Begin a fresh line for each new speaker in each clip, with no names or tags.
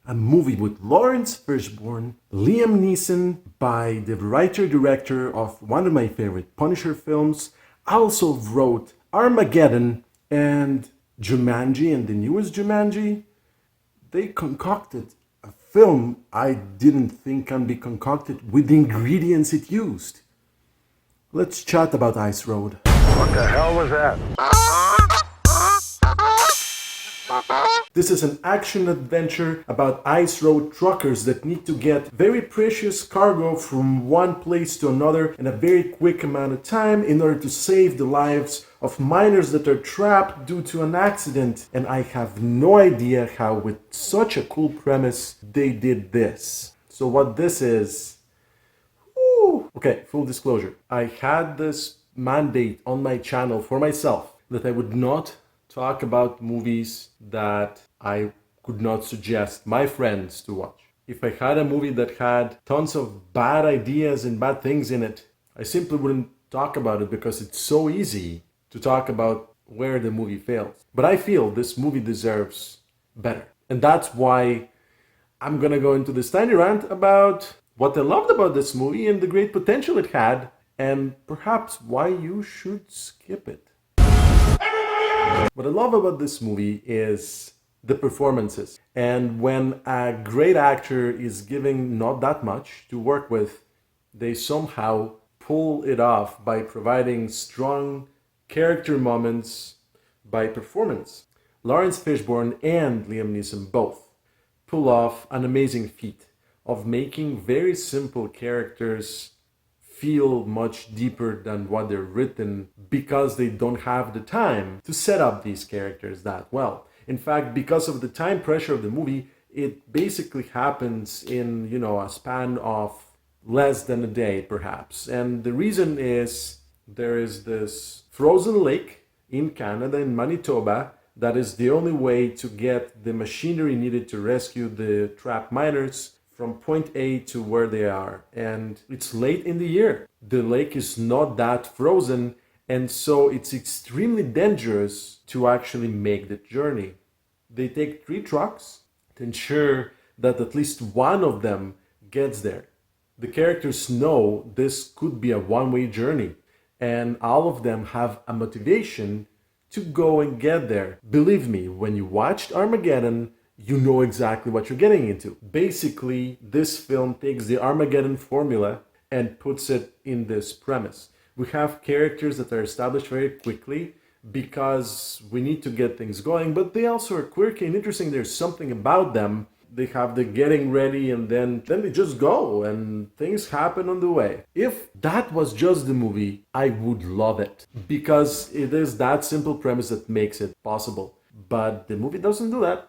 a movie with Laurence Fishburne, Liam Neeson, by the writer-director of one of my favorite Punisher films, also wrote Armageddon and Jumanji and the newest Jumanji. They concocted a film I didn't think can be concocted with the ingredients it used. Let's chat about Ice Road.
What the hell was that?
This is an action-adventure about ice road truckers that need to get very precious cargo from one place to another in a very quick amount of time in order to save the lives of miners that are trapped due to an accident. And I have no idea how, with such a cool premise, they did this. So what this is... Okay, full disclosure. I had this mandate on my channel for myself that I would not talk about movies that I could not suggest my friends to watch. If I had a movie that had tons of bad ideas and bad things in it, I simply wouldn't talk about it because it's so easy to talk about where the movie fails. But I feel this movie deserves better. And that's why I'm gonna go into this tiny rant about what I loved about this movie and the great potential it had, and perhaps why you should skip it. What I love about this movie is the performances. And when a great actor is giving not that much to work with, they somehow pull it off by providing strong character moments by performance. Laurence Fishburne and Liam Neeson both pull off an amazing feat of making very simple characters feel much deeper than what they're written because they don't have the time to set up these characters that well. In fact, because of the time pressure of the movie, it basically happens in, a span of less than a day, perhaps. And the reason is there is this frozen lake in Canada, in Manitoba, that is the only way to get the machinery needed to rescue the trapped miners from point A to where they are. And it's late in the year. The lake is not that frozen, and so it's extremely dangerous to actually make the journey. They take 3 trucks to ensure that at least one of them gets there. The characters know this could be a one-way journey, and all of them have a motivation to go and get there. Believe me, when you watched Armageddon, you know exactly what you're getting into. Basically, this film takes the Armageddon formula and puts it in this premise. We have characters that are established very quickly because we need to get things going, but they also are quirky and interesting. There's something about them. They have the getting ready and then they just go and things happen on the way. If that was just the movie, I would love it because it is that simple premise that makes it possible. But the movie doesn't do that.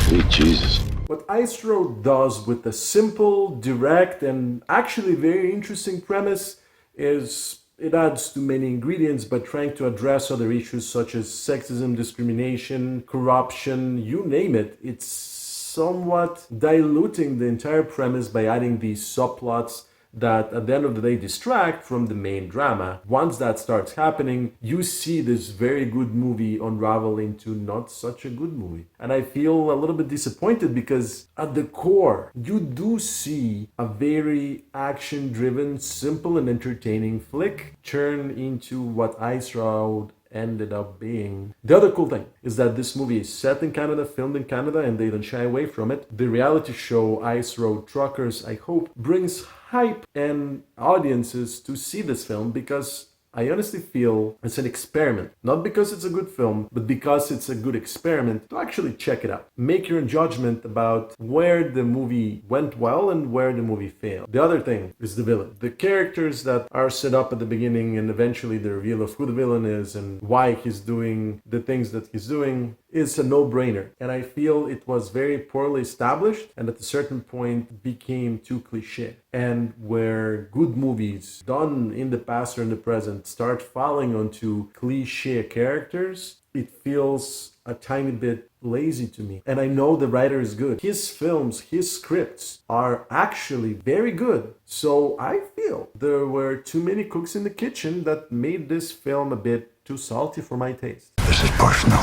Sweet Jesus.
What Ice Road does with a simple, direct, and actually very interesting premise is it adds too many ingredients by trying to address other issues such as sexism, discrimination, corruption, you name it. It's somewhat diluting the entire premise by adding these subplots that at the end of the day distract from the main drama. Once that starts happening, you see this very good movie unravel into not such a good movie. And I feel a little bit disappointed because at the core, you do see a very action-driven, simple and entertaining flick turn into what Ice Road ended up being. The other cool thing is that this movie is set in Canada, filmed in Canada, and they don't shy away from it. The reality show Ice Road Truckers, I hope, brings hype and audiences to see this film because I honestly feel it's an experiment. Not because it's a good film, but because it's a good experiment to actually check it out. Make your own judgment about where the movie went well and where the movie failed. The other thing is the villain. The characters that are set up at the beginning and eventually the reveal of who the villain is and why he's doing the things that he's doing is a no-brainer. And I feel it was very poorly established and at a certain point became too cliche. And where good movies done in the past or in the present start falling onto cliche characters, it feels a tiny bit lazy to me. And I know the writer is good. His films, his scripts are actually very good. So I feel there were too many cooks in the kitchen that made this film a bit too salty for my taste.
This is personal.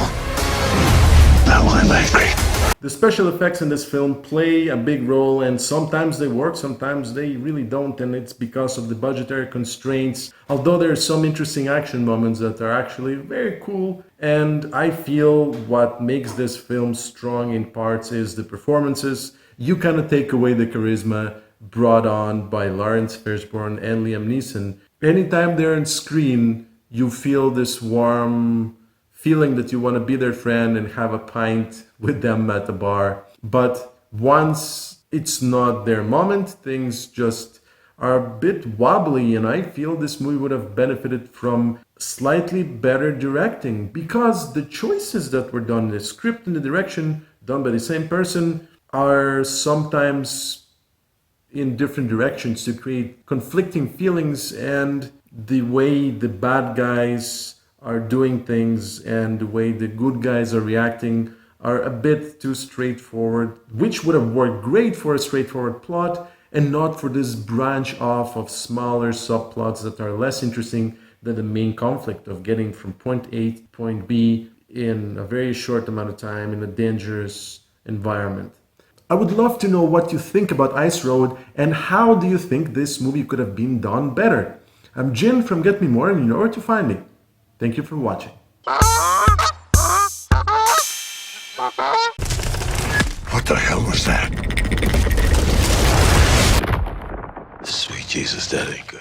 Now I'm angry.
The special effects in this film play a big role, and sometimes they work, sometimes they really don't, and it's because of the budgetary constraints. Although there are some interesting action moments that are actually very cool, and I feel what makes this film strong in parts is the performances. You kind of take away the charisma brought on by Laurence Fishburne and Liam Neeson. Anytime they're on screen, you feel this warm feeling that you want to be their friend and have a pint with them at the bar. But once it's not their moment, things just are a bit wobbly, and I feel this movie would have benefited from slightly better directing, because the choices that were done, the script and the direction done by the same person, are sometimes in different directions to create conflicting feelings, and the way the bad guys are doing things and the way the good guys are reacting are a bit too straightforward, which would have worked great for a straightforward plot and not for this branch off of smaller subplots that are less interesting than the main conflict of getting from point A to point B in a very short amount of time in a dangerous environment. I would love to know what you think about Ice Road and how do you think this movie could have been done better. I'm Jin from Get Me More, and you know where to find me. Thank you for watching.
What the hell was that? Sweet Jesus, that ain't good.